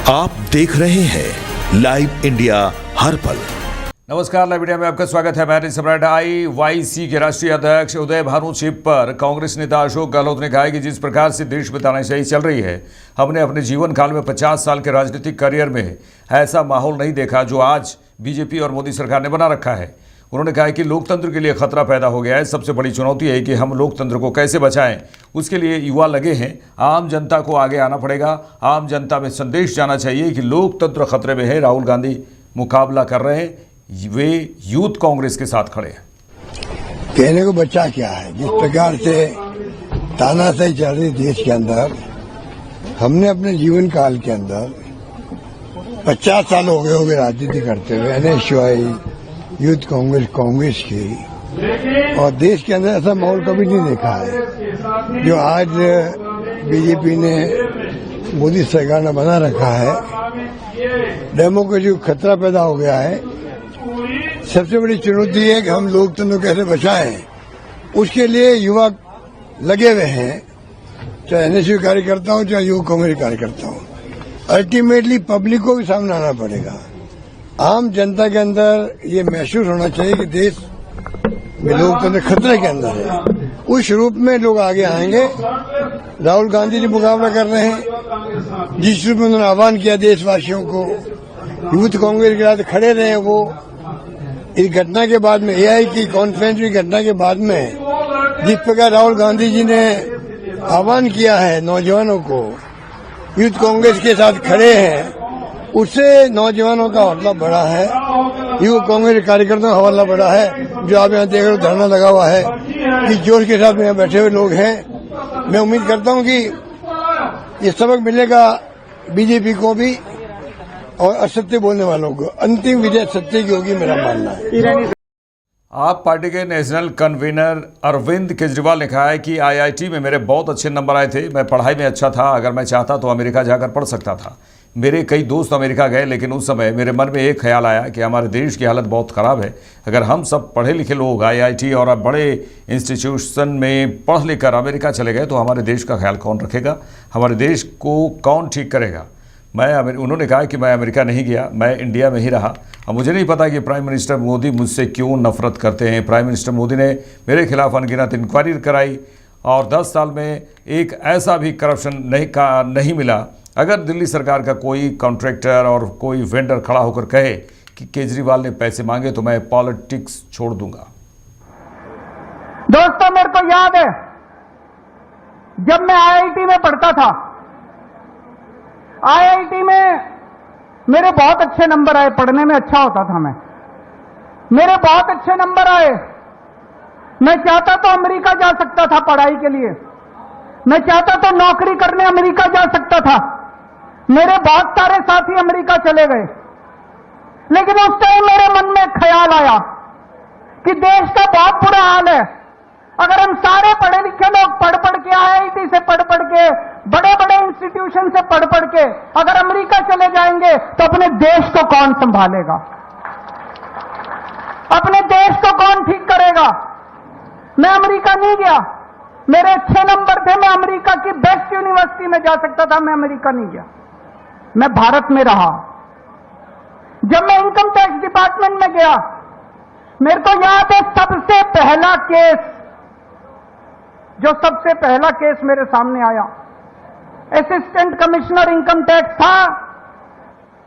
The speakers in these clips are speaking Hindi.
आप देख रहे हैं लाइव इंडिया हर पल। नमस्कार, लाइव इंडिया में आपका स्वागत है। मैं सम्राट। IYC के राष्ट्रीय अध्यक्ष उदय भानु चिप पर कांग्रेस नेता अशोक गहलोत ने कहा है कि जिस प्रकार से देश में तानाशाही चल रही है, हमने अपने जीवन काल में 50 साल के राजनीतिक करियर में ऐसा माहौल नहीं देखा जो आज बीजेपी और मोदी सरकार ने बना रखा है। उन्होंने कहा कि लोकतंत्र के लिए खतरा पैदा हो गया है। सबसे बड़ी चुनौती है कि हम लोकतंत्र को कैसे बचाएं। उसके लिए युवा लगे हैं। आम जनता को आगे आना पड़ेगा। आम जनता में संदेश जाना चाहिए कि लोकतंत्र खतरे में है। राहुल गांधी मुकाबला कर रहे हैं, वे यूथ कांग्रेस के साथ खड़े हैं। कहने को बच्चा क्या है, जिस प्रकार से तानाशाही चल रही देश के अंदर, हमने अपने जीवन काल के अंदर 50 साल हो गए राजनीति करते हुए। NSY यूथ कांग्रेस की, और देश के अंदर ऐसा माहौल कभी नहीं देखा है जो आज बीजेपी ने, मोदी सरकार ने बना रखा है। डेमोक्रेसी को खतरा पैदा हो गया है। सबसे बड़ी चुनौती है कि हम लोकतंत्र को कैसे बचाएं। उसके लिए युवा लगे हुए हैं, चाहे NSY कार्यकर्ता हो चाहे युवा कांग्रेस कार्यकर्ता हो। अल्टीमेटली पब्लिक को भी सामने आना पड़ेगा। आम जनता के अंदर ये महसूस होना चाहिए कि देश में लोकतंत्र खतरे के अंदर है। उस रूप में लोग आगे आएंगे। राहुल गांधी जी मुकाबला कर रहे हैं। जिस रूप में उन्होंने आह्वान किया देशवासियों को, यूथ कांग्रेस के साथ खड़े रहे। वो इस घटना के बाद में, AI की कॉन्फ्रेंस की घटना के बाद में, जिस प्रकार राहुल गांधी जी ने आह्वान किया है नौजवानों को, यूथ कांग्रेस के साथ खड़े हैं, उससे नौजवानों का हौसला बढ़ा है, युवा कांग्रेस कार्यकर्ताओं का हौसला बढ़ा है। जो आप यहाँ देख रहे हो, धरना लगा हुआ है, कि जोश के साथ यहाँ बैठे हुए लोग हैं। मैं उम्मीद करता हूँ कि ये सबक मिलेगा बीजेपी को भी, और असत्य बोलने वालों को। अंतिम विजय सत्य की होगी, मेरा मानना है। आप पार्टी के नेशनल कन्वीनर अरविंद केजरीवाल ने कहा है कि IIT में मेरे बहुत अच्छे नंबर आए थे। मैं पढ़ाई में अच्छा था। अगर मैं चाहता तो अमेरिका जाकर पढ़ सकता था। मेरे कई दोस्त अमेरिका गए, लेकिन उस समय मेरे मन में एक ख्याल आया कि हमारे देश की हालत बहुत ख़राब है। अगर हम सब पढ़े लिखे लोग IIT और अब बड़े इंस्टीट्यूशन में पढ़ लिख कर अमेरिका चले गए तो हमारे देश का ख्याल कौन रखेगा, हमारे देश को कौन ठीक करेगा। उन्होंने कहा कि मैं अमेरिका नहीं गया, मैं इंडिया में ही रहा। अब मुझे नहीं पता कि प्राइम मिनिस्टर मोदी मुझसे क्यों नफरत करते हैं। प्राइम मिनिस्टर मोदी ने मेरे खिलाफ अनगिनत इंक्वायरी कराई और 10 साल में एक ऐसा भी करप्शन नहीं मिला। अगर दिल्ली सरकार का कोई कॉन्ट्रैक्टर और कोई वेंडर खड़ा होकर कहे कि केजरीवाल ने पैसे मांगे तो मैं पॉलिटिक्स छोड़ दूंगा। दोस्तों, मेरे को याद है जब मैं IIT में पढ़ता था, IIT में मेरे बहुत अच्छे नंबर आए। पढ़ने में अच्छा होता था मैं, मेरे बहुत अच्छे नंबर आए। मैं चाहता तो अमेरिका जा सकता था पढ़ाई के लिए। मैं चाहता तो नौकरी करने अमेरिका जा सकता था। मेरे बहुत सारे साथी अमेरिका चले गए। लेकिन उस टाइम मेरे मन में ख्याल आया कि देश का बहुत बुरा हाल है। अगर हम सारे पढ़े लिखे लोग पढ़ के, IIT से पढ़ के, बड़े बड़े इंस्टीट्यूशन से पढ़ के अगर अमेरिका चले जाएंगे तो अपने देश को कौन संभालेगा, अपने देश को कौन ठीक करेगा। मैं अमेरिका नहीं गया। मेरे अच्छे नंबर थे, मैं अमेरिका की बेस्ट यूनिवर्सिटी में जा सकता था। मैं अमेरिका नहीं गया, मैं भारत में रहा। जब मैं इनकम टैक्स डिपार्टमेंट में गया, मेरे को याद है सबसे पहला केस मेरे सामने आया। असिस्टेंट कमिश्नर इनकम टैक्स था,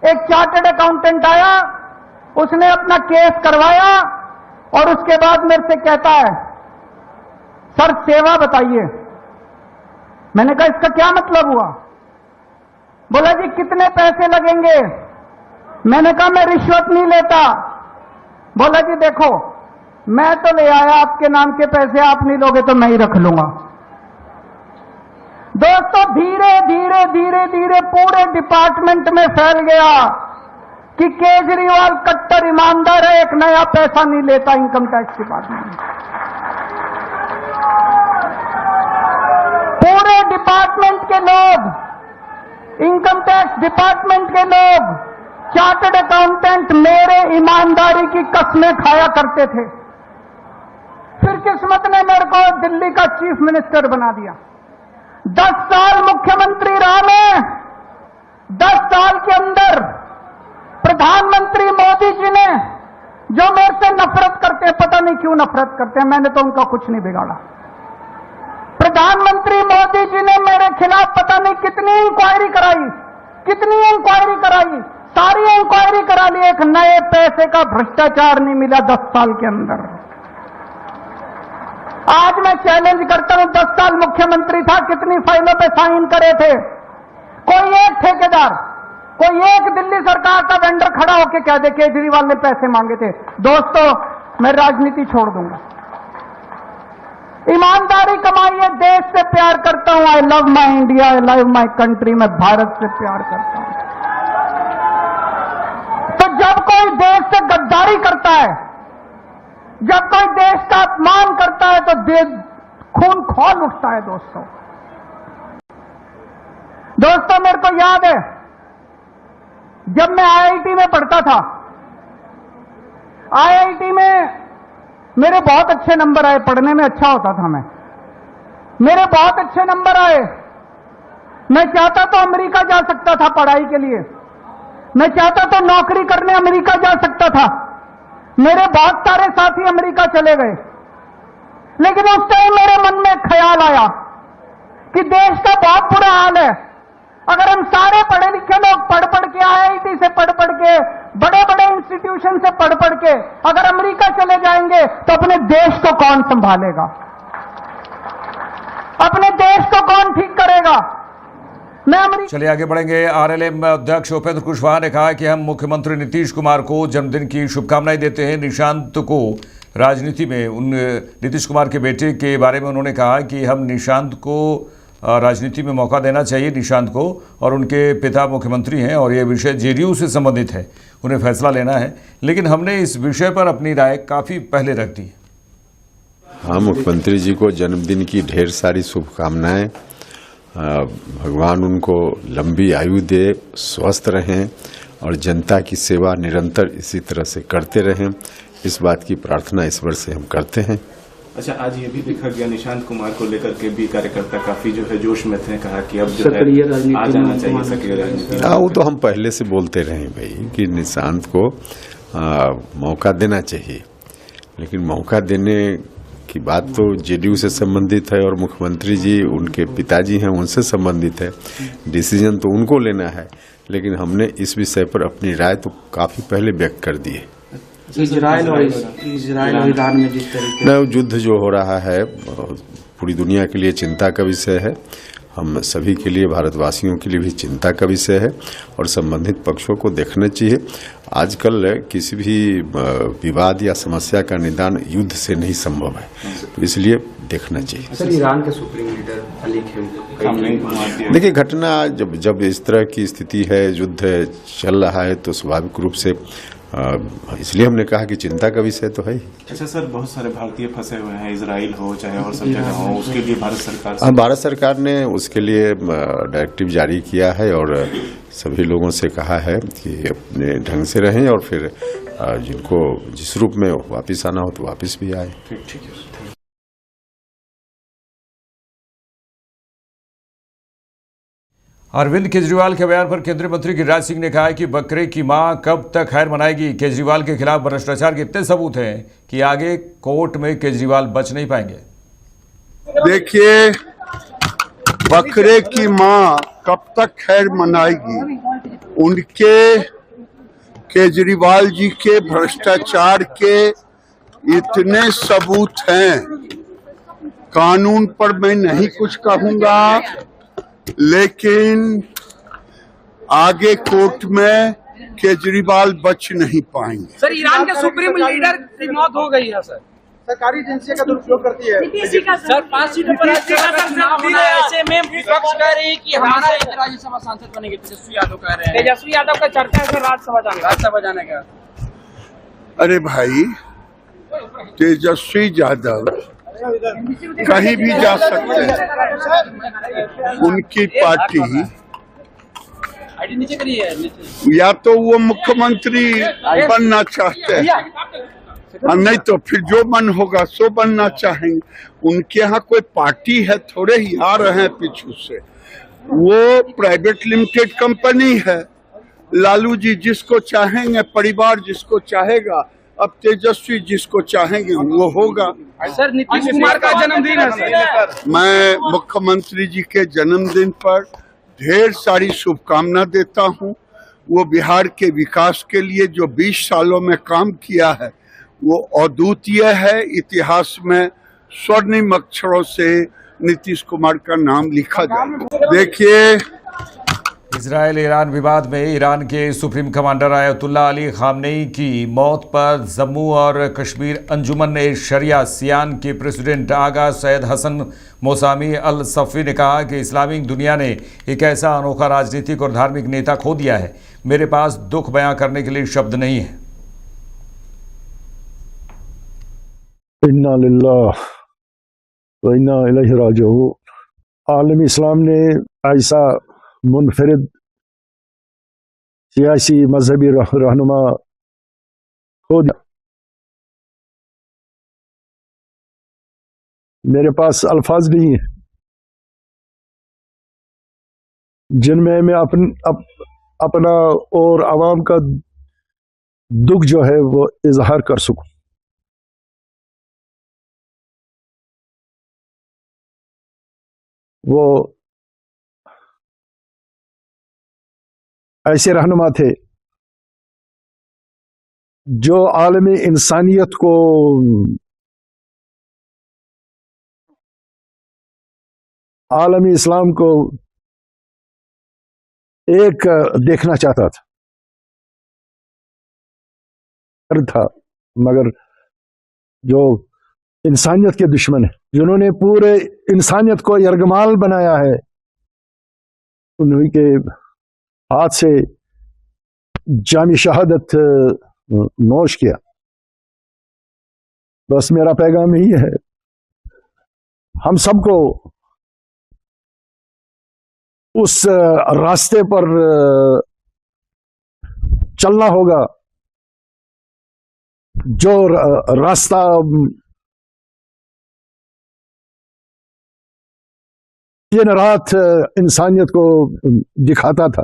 एक चार्टर्ड अकाउंटेंट आया, उसने अपना केस करवाया और उसके बाद मेरे से कहता है, सर सेवा बताइए। मैंने कहा इसका क्या मतलब हुआ? बोला जी कितने पैसे लगेंगे? मैंने कहा मैं रिश्वत नहीं लेता। बोला जी देखो, मैं तो ले आया आपके नाम के पैसे, आप नहीं लोगे तो मैं ही रख लूंगा। दोस्तों, धीरे धीरे पूरे डिपार्टमेंट में फैल गया कि केजरीवाल कट्टर ईमानदार है, एक नया पैसा नहीं लेता इनकम टैक्स डिपार्टमेंट में। पूरे डिपार्टमेंट के लोग, इनकम टैक्स डिपार्टमेंट के लोग, चार्टर्ड अकाउंटेंट मेरे ईमानदारी की कस्में खाया करते थे। फिर किस्मत ने मेरे को दिल्ली का चीफ मिनिस्टर बना दिया। 10 साल मुख्यमंत्री रहा मैं। 10 साल के मुझसे नफरत करते हैं, पता नहीं क्यों नफरत करते हैं, मैंने तो उनका कुछ नहीं बिगाड़ा। प्रधानमंत्री मोदी जी ने मेरे खिलाफ पता नहीं कितनी इंक्वायरी कराई, सारी इंक्वायरी करा ली, एक नए पैसे का भ्रष्टाचार नहीं मिला 10 साल के अंदर। आज मैं चैलेंज करता हूं, 10 साल मुख्यमंत्री था, कितनी फाइलों पे साइन करे थे? कोई एक ठेकेदार, कोई एक दिल्ली सरकार का वेंडर खड़ा होकर कह दे केजरीवाल ने पैसे मांगे थे। दोस्तों, मैं राजनीति छोड़ दूंगा, ईमानदारी कमाइए, देश से प्यार करता हूं। I love my India, I love my country, मैं भारत से प्यार करता हूं। तो जब कोई देश से गद्दारी करता है, जब कोई देश का अपमान करता है, तो खून खौल उठता है। दोस्तों मेरे को याद है जब मैं आईआईटी में पढ़ता था, आईआईटी में मेरे बहुत अच्छे नंबर आए, पढ़ने में अच्छा होता था मैं, मेरे बहुत अच्छे नंबर आए। मैं चाहता तो अमेरिका जा सकता था पढ़ाई के लिए, मैं चाहता तो नौकरी करने अमेरिका जा सकता था। मेरे बहुत सारे साथी अमेरिका चले गए, लेकिन उस टाइम मेरे मन में ख्याल आया कि देश का बहुत बुरा हाल है। अगर हम सारे पढ़े लिखे लोग पढ़ के, आईआईटी से पढ़ के, बड़े बड़े इंस्टीट्यूशन से पढ़ के अगर अमेरिका चले जाएंगे तो अपने देश को कौन संभालेगा? अपने देश को कौन ठीक करेगा? चलिए आगे बढ़ेंगे। आरएलएम अध्यक्ष उपेंद्र कुशवाहा ने कहा कि हम मुख्यमंत्री नीतीश कुमार को जन्मदिन की शुभकामनाएं देते हैं। निशांत को राजनीति में नीतीश कुमार के बेटे के बारे में उन्होंने कहा कि हम निशांत को राजनीति में मौका देना चाहिए, निशांत को, और उनके पिता मुख्यमंत्री हैं और यह विषय जेडीयू से संबंधित है, उन्हें फैसला लेना है। लेकिन हमने इस विषय पर अपनी राय काफ़ी पहले रख दी। हाँ, मुख्यमंत्री जी को जन्मदिन की ढेर सारी शुभकामनाएं। भगवान उनको लंबी आयु दे, स्वस्थ रहें और जनता की सेवा निरंतर इसी तरह से करते रहें, इस बात की प्रार्थना ईश्वर से हम करते हैं। अच्छा, आज ये भी देखा गया निशांत कुमार को लेकर के भी कार्यकर्ता काफी जो है जोश में थे, कहा कि अब जो है आ जाना चाहिए सक्रिय राजनीति। हाँ, वो तो हम पहले से बोलते रहे भाई कि निशांत को मौका देना चाहिए, लेकिन मौका देने की बात तो जेडीयू से संबंधित है और मुख्यमंत्री जी उनके पिताजी हैं, उनसे संबंधित है, डिसीजन तो उनको लेना है। लेकिन हमने इस विषय पर अपनी राय तो काफी पहले व्यक्त कर दी है। इजराइल और ईरान में जिस तरीके युद्ध जो हो रहा है पूरी दुनिया के लिए चिंता का विषय है, हम सभी के लिए, भारतवासियों के लिए भी चिंता का विषय है और संबंधित पक्षों को देखना चाहिए। आजकल किसी भी विवाद या समस्या का निदान युद्ध से नहीं संभव है, तो इसलिए देखना चाहिए। सर, ईरान के सुप्रीम लीडर अली खमेनी, देखिए, घटना जब इस तरह की स्थिति है, युद्ध चल रहा है, तो स्वाभाविक रूप से इसलिए हमने कहा कि चिंता का विषय तो है ही। अच्छा सर, बहुत सारे भारतीय फंसे हुए हैं, इजराइल हो चाहे और सब जगह हो, उसके लिए भारत सरकार ने उसके लिए डायरेक्टिव जारी किया है और सभी लोगों से कहा है कि अपने ढंग से रहें और फिर जिनको जिस रूप में वापस आना हो तो वापस भी आए। ठीक है। अरविंद केजरीवाल के बयान पर केंद्रीय मंत्री गिरिराज सिंह ने कहा है कि बकरे की मां कब तक खैर मनाएगी। केजरीवाल के खिलाफ भ्रष्टाचार के इतने सबूत हैं कि आगे कोर्ट में केजरीवाल बच नहीं पाएंगे। देखिए, बकरे की मां कब तक खैर मनाएगी? उनके केजरीवाल जी के भ्रष्टाचार के इतने सबूत हैं। कानून पर मैं नहीं कुछ कहूंगा, लेकिन आगे कोर्ट में केजरीवाल बच नहीं पाएंगे। सर, ईरान के सुप्रीम लीडर की मौत हो गई है सर, सरकारी एजेंसी का दुरुपयोग करती है। सर 5 सीटों पर ऐसे में विपक्ष कह रही है कि हमारा राज्यसभा सांसद बनेंगे। तेजस्वी यादव कह रहे हैं, तेजस्वी यादव का चर्चा है राज्यसभा जाने का। अरे भाई, तेजस्वी यादव कहीं भी जा सकते हैं। उनकी पार्टी या तो वो मुख्यमंत्री बनना चाहते हैं और नहीं तो फिर जो मन होगा सो बनना चाहेंगे। उनके यहाँ कोई पार्टी है थोड़े ही, आ रहे हैं पीछू से। वो प्राइवेट लिमिटेड कंपनी है। लालू जी जिसको चाहेंगे, परिवार जिसको चाहेगा अब तेजस्वी जिसको चाहेंगे वो होगा। सर नीतीश कुमार का जन्मदिन है सर। मैं मुख्यमंत्री जी के जन्मदिन पर ढेर सारी शुभकामना देता हूं। वो बिहार के विकास के लिए जो 20 सालों में काम किया है वो अद्वितीय है। इतिहास में स्वर्णिम अक्षरों से नीतीश कुमार का नाम लिखा जाएगा। देखिए, इजराइल ईरान विवाद में ईरान के supreme commander ayatollah Ali Khamenei की मौत पर जम्मू और कश्मीर अंजुमन शरिया सियान के प्रेसिडेंट आगा सैयद हसन मोसामी अल सफ़ी ने कहा कि इस्लामिक दुनिया ने एक ऐसा अनोखा राजनीतिक और धार्मिक नेता खो दिया है। मेरे पास दुख बयां करने के लिए शब्द नहीं है। इन्ना लिल्लाह व इन्ना इलैहि राजिऊन। आलम इस्लाम ने ऐसा मुनफरिद सियासी मजहबी रहनुमा खो दिया। मेरे पास अल्फाज नहीं है जिनमें मैं अपना और आवाम का दुख जो है वो इजहार कर सकूं। वो ऐसे रहनुमा थे जो आलमी इंसानियत को आलमी इस्लाम को एक देखना चाहता था, मगर जो इंसानियत के दुश्मन है, जिन्होंने पूरे इंसानियत को यरगमाल बनाया है, उन्हीं के हाथ से जामी शहादत नोश किया। बस मेरा पैगाम यही है, हम सबको उस रास्ते पर चलना होगा जो रास्ता दिन रात इंसानियत को दिखाता था,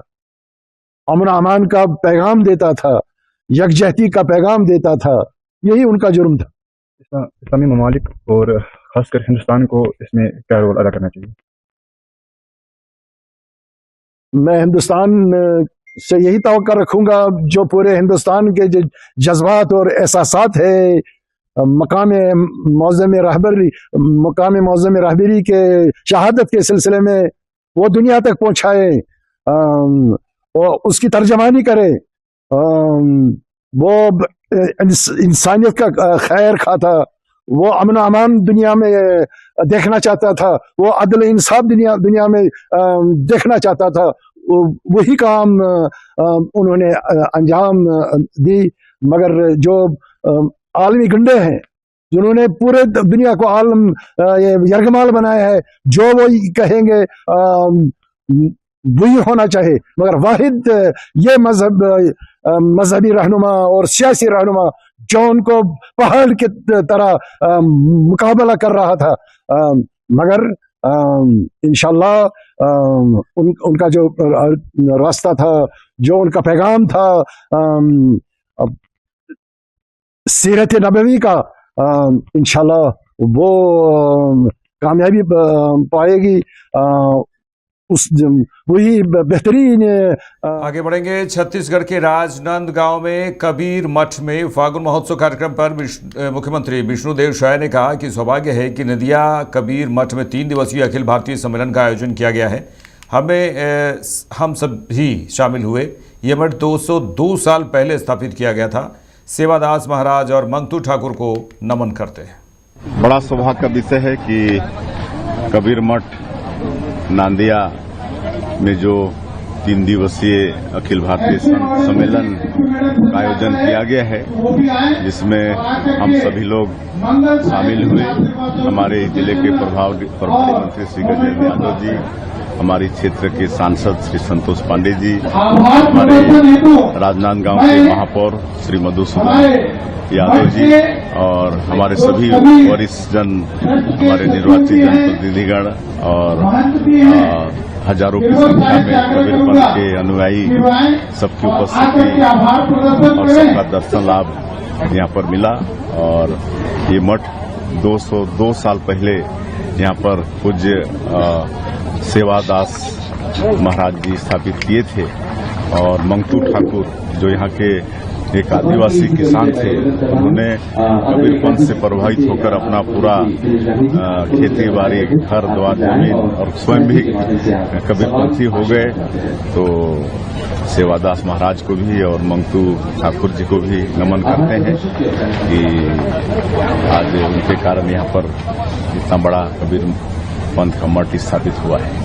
अमन अमान का पैगाम देता था, यकजहती का पैगाम देता था। यही उनका जुर्म था। इस्लामी ममालिक और खासकर हिंदुस्तान को इसमें क्या रोल अदा करना चाहिए? मैं हिंदुस्तान से यही तवक्का रखूंगा जो पूरे हिंदुस्तान के जो जज्बात और एहसासात है, मकाम मौज़म रहबरी के शहादत के सिलसिले में वो दुनिया तक पहुंचाए, और उसकी तर्जमानी करे। वो इंसानियत का खैर खाता, वो अमन अमान दुनिया में देखना चाहता था, वो अदल इंसाफ दुनिया में देखना चाहता था। वही काम उन्होंने अंजाम दी। मगर जो आलमी गुंडे हैं, जिन्होंने पूरे दुनिया को आलम यरगमाल बनाया है, जो वो कहेंगे वही होना चाहिए। मगर वाहिद ये मजहबी रहनुमा और सियासी रहनुमा जो उनको पहाड़ की तरह मुकाबला कर रहा था, मगर इंशाल्लाह उनका जो रास्ता था, जो उनका पैगाम था सीरत नबवी का, इंशाल्लाह वो कामयाबी पाएगी। वही बेहतरीन। आगे बढ़ेंगे। छत्तीसगढ़ के राजनांदगांव में कबीर मठ में फागुन महोत्सव कार्यक्रम पर मुख्यमंत्री विष्णुदेव साय ने कहा कि सौभाग्य है कि नदिया कबीर मठ में 3 दिवसीय अखिल भारतीय सम्मेलन का आयोजन किया गया है। हम सभी शामिल हुए। ये मठ 202 साल पहले स्थापित किया गया था। सेवादास महाराज और मंगतू ठाकुर को नमन करते हैं। बड़ा सौभाग्य का विषय है कि कबीर मठ नांदिया में जो 3 दिवसीय अखिल भारतीय सम्मेलन का आयोजन किया गया है, जिसमें हम सभी लोग शामिल हुए। हमारे जिले के प्रभारी मंत्री श्री गजेंद्र यादव जी, हमारे क्षेत्र के सांसद श्री संतोष पांडे जी, हमारे राजनांदगांव के महापौर श्री मधुसूदन यादव जी और हमारे सभी वरिष्ठ जन, हमारे निर्वाचित जनप्रतिनिधिगण और हजारों की संख्या में कबीर पंथ के अनुयायी सबकी उपस्थिति और सबका दर्शन लाभ यहाँ पर मिला और ये मठ 202 साल पहले यहाँ पर पूज्य सेवादास महाराज जी स्थापित किए थे और मंगतू ठाकुर जो यहाँ के एक आदिवासी किसान थे, उन्होंने कबीरपंथ से प्रभावित होकर अपना पूरा खेती बाड़ी, घर द्वार, जमीन और स्वयं भी कबीरपंथी हो गए। तो सेवादास महाराज को भी और मंगतू ठाकुर जी को भी नमन करते हैं कि आज उनके कारण यहाँ पर इतना बड़ा कबीरपंथ का मठ स्थापित हुआ है।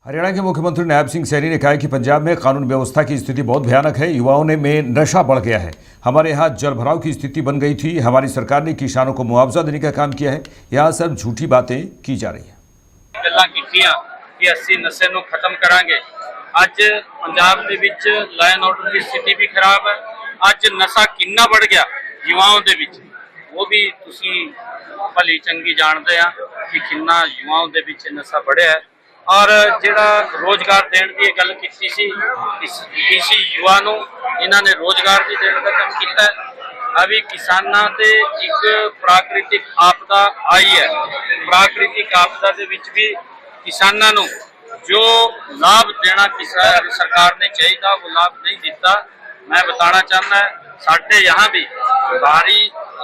हरियाणा के मुख्यमंत्री नायब सिंह सैनी ने कहा है कि पंजाब में कानून व्यवस्था की स्थिति बहुत भयानक है, युवाओं में नशा बढ़ गया है। हमारे यहाँ जलभराव की स्थिति बन गई थी, हमारी सरकार ने किसानों को मुआवजा देने का काम किया है। यहाँ सब झूठी बातें की जा रही है। गल्लां कीतियां कि ਅਸੀਂ ਨਸ਼ੇ ਨੂੰ ਖਤਮ ਕਰਾਂਗੇ। ਅੱਜ ਪੰਜਾਬ ਦੇ ਵਿੱਚ ਲਾਅ ਆਰਡਰ ਦੀ ਸਥਿਤੀ ਵੀ ਖਰਾਬ ਹੈ। ਅੱਜ ਨਸ਼ਾ ਕਿੰਨਾ ਵੱਧ ਗਿਆ युवाओं ਦੇ ਵਿੱਚ, ਉਹ ਵੀ ਤੁਸੀਂ ਭਲੀ ਚੰਗੀ ਜਾਣਦੇ ਆ ਕਿ ਕਿੰਨਾ युवाओं ਦੇ ਵਿੱਚ ਨਸ਼ਾ बढ़िया है। और ਜਿਹੜਾ रोजगार देने की गल की किसी युवा ਨੂੰ ਇਹਨਾਂ ਨੇ रोजगार भी देने का काम किया है। अभी किसानां ते एक प्राकृतिक आपदा आई है, प्राकृतिक आपदा दे विच भी किसानां नूं जो लाभ देना सरकार ने चाहिए वो लाभ नहीं दिता। मैं बताना चाहना साढ़े यहाँ भी भारी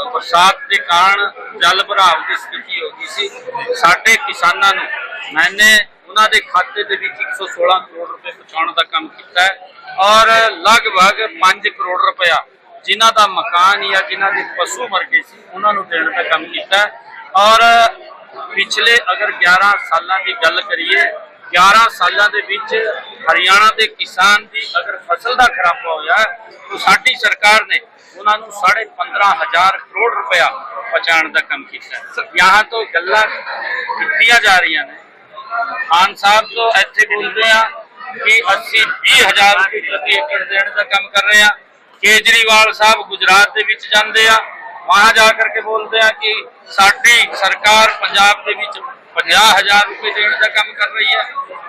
बरसात के कारण जल भराव की स्थिति हो गई सी। साढ़े किसानां नूं मैंने उन्होंने खाते के 116 करोड़ रुपए पहुँचाने का काम किया है और लगभग 5 करोड़ रुपया जिन्हों का मकान या जिन्हों के पशु मर गए सी उन्होंने देने का काम किया है। और पिछले अगर 11 साल की गल करिए, 11 सालों के विच हरियाणा के किसान की अगर फसल का खराबा होया तो साडी सरकार ने उन्होंने 15,500 करोड़ रुपया पहुँचाने का काम किया। यहाँ तो गल्लां कीतियां जा रही ने। खान साहब तो इतने बोलते हैं कि 80-20,000 रुपये प्रति एकड़ देने का काम कर रहे हैं। केजरीवाल साहब गुजरात के विच जाते हैं, वहां जाकर के बोलते हैं कि साडी सरकार पंजाब के विच 50,000 रुपये देने का काम कर रही है।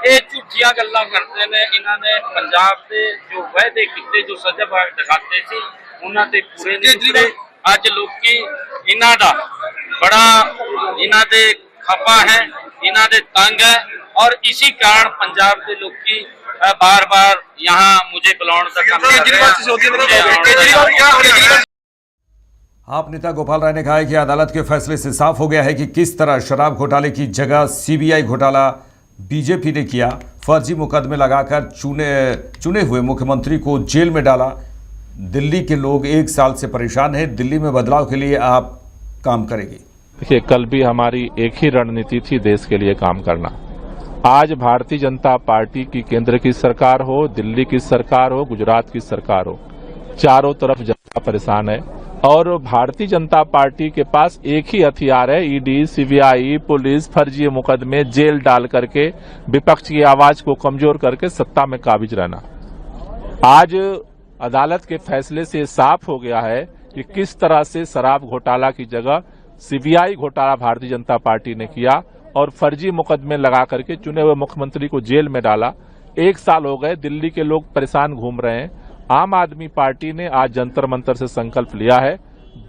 ये झूठियां गल्लां करते हैं। इन्होंने पंजाब के जो वायदे किए, जो सजग दिखाते सी, उन्होंने पूरे नहीं किए। अज लोग इन्हां दा बड़ा इन्हां दे खपा है, इन्हां दे तंग है और इसी कारण पंजाब के लोग बार बार यहाँ मुझे बुलाने का काम कर रहे हैं। आप नेता गोपाल राय ने कहा है कि अदालत के फैसले से साफ हो गया है कि किस तरह शराब घोटाले की जगह सीबीआई घोटाला बीजेपी ने किया। फर्जी मुकदमे लगाकर चुने हुए मुख्यमंत्री को जेल में डाला। दिल्ली के लोग 1 साल से परेशान हैं, दिल्ली में बदलाव के लिए आप काम करेंगे। देखिए, कल भी हमारी एक ही रणनीति थी, देश के लिए काम करना। आज भारतीय जनता पार्टी की केंद्र की सरकार हो, दिल्ली की सरकार हो, गुजरात की सरकार हो, चारों तरफ जनता परेशान है और भारतीय जनता पार्टी के पास एक ही हथियार है, ईडी, सीबीआई, पुलिस, फर्जी मुकदमे, जेल डाल करके विपक्ष की आवाज को कमजोर करके सत्ता में काबिज रहना। आज अदालत के फैसले से साफ हो गया है कि किस तरह से शराब घोटाला की जगह सीबीआई घोटाला भारतीय जनता पार्टी ने किया और फर्जी मुकदमे लगा करके चुने हुए मुख्यमंत्री को जेल में डाला। 1 साल हो गए, दिल्ली के लोग परेशान घूम रहे हैं। आम आदमी पार्टी ने आज जंतर मंतर से संकल्प लिया है,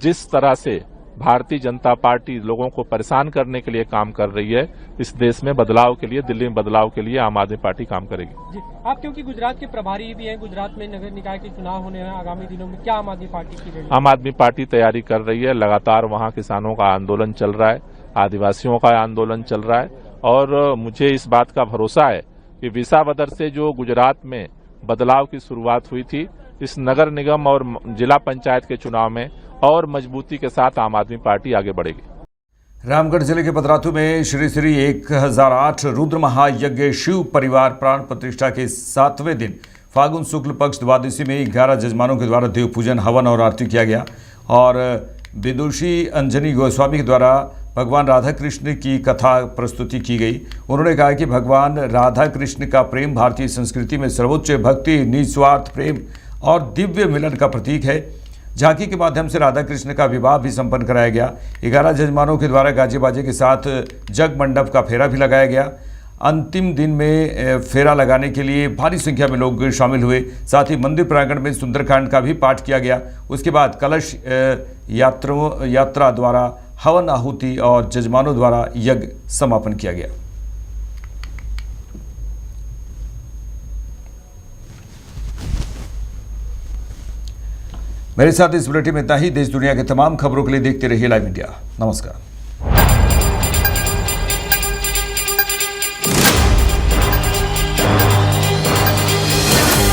जिस तरह से भारतीय जनता पार्टी लोगों को परेशान करने के लिए काम कर रही है, इस देश में बदलाव के लिए, दिल्ली में बदलाव के लिए आम आदमी पार्टी काम करेगी। जी, आप क्योंकि गुजरात के प्रभारी भी हैं, गुजरात में नगर निकाय के चुनाव होने हैं आगामी दिनों में, क्या आम आदमी पार्टी की रणनीति? आम आदमी पार्टी तैयारी कर रही है, लगातार वहां किसानों का आंदोलन चल रहा है, आदिवासियों का आंदोलन चल रहा है और मुझे इस बात का भरोसा है कि विसावदर से जो गुजरात में बदलाव की शुरुआत हुई थी, इस नगर निगम और जिला पंचायत के चुनाव में और मजबूती के साथ आम आदमी पार्टी आगे बढ़ेगी। रामगढ़ जिले के पतरातू में श्री श्री 1008 रुद्र महायज्ञ शिव परिवार प्राण प्रतिष्ठा के 7वें दिन फागुन शुक्ल पक्ष द्वादशी में 11 जजमानों के द्वारा देव पूजन, हवन और आरती किया गया और विदुषी अंजनी गोस्वामी के द्वारा भगवान राधा कृष्ण की कथा प्रस्तुति की गई। उन्होंने कहा कि भगवान राधा कृष्ण का प्रेम भारतीय संस्कृति में सर्वोच्च भक्ति, निस्वार्थ प्रेम और दिव्य मिलन का प्रतीक है। झांकी के माध्यम से राधा कृष्ण का विवाह भी संपन्न कराया गया। 11 जजमानों के द्वारा गाजे बाजे के साथ जग मंडप का फेरा भी लगाया गया। अंतिम दिन में फेरा लगाने के लिए भारी संख्या में लोग शामिल हुए। साथ ही मंदिर प्रांगण में सुंदरकांड का भी पाठ किया गया। उसके बाद कलश यात्रा द्वारा हवन आहुति और जजमानों द्वारा यज्ञ समापन किया गया। मेरे साथ इस बुलेटिन में इतना ही। देश दुनिया के तमाम खबरों के लिए देखते रहिए लाइव इंडिया। नमस्कार।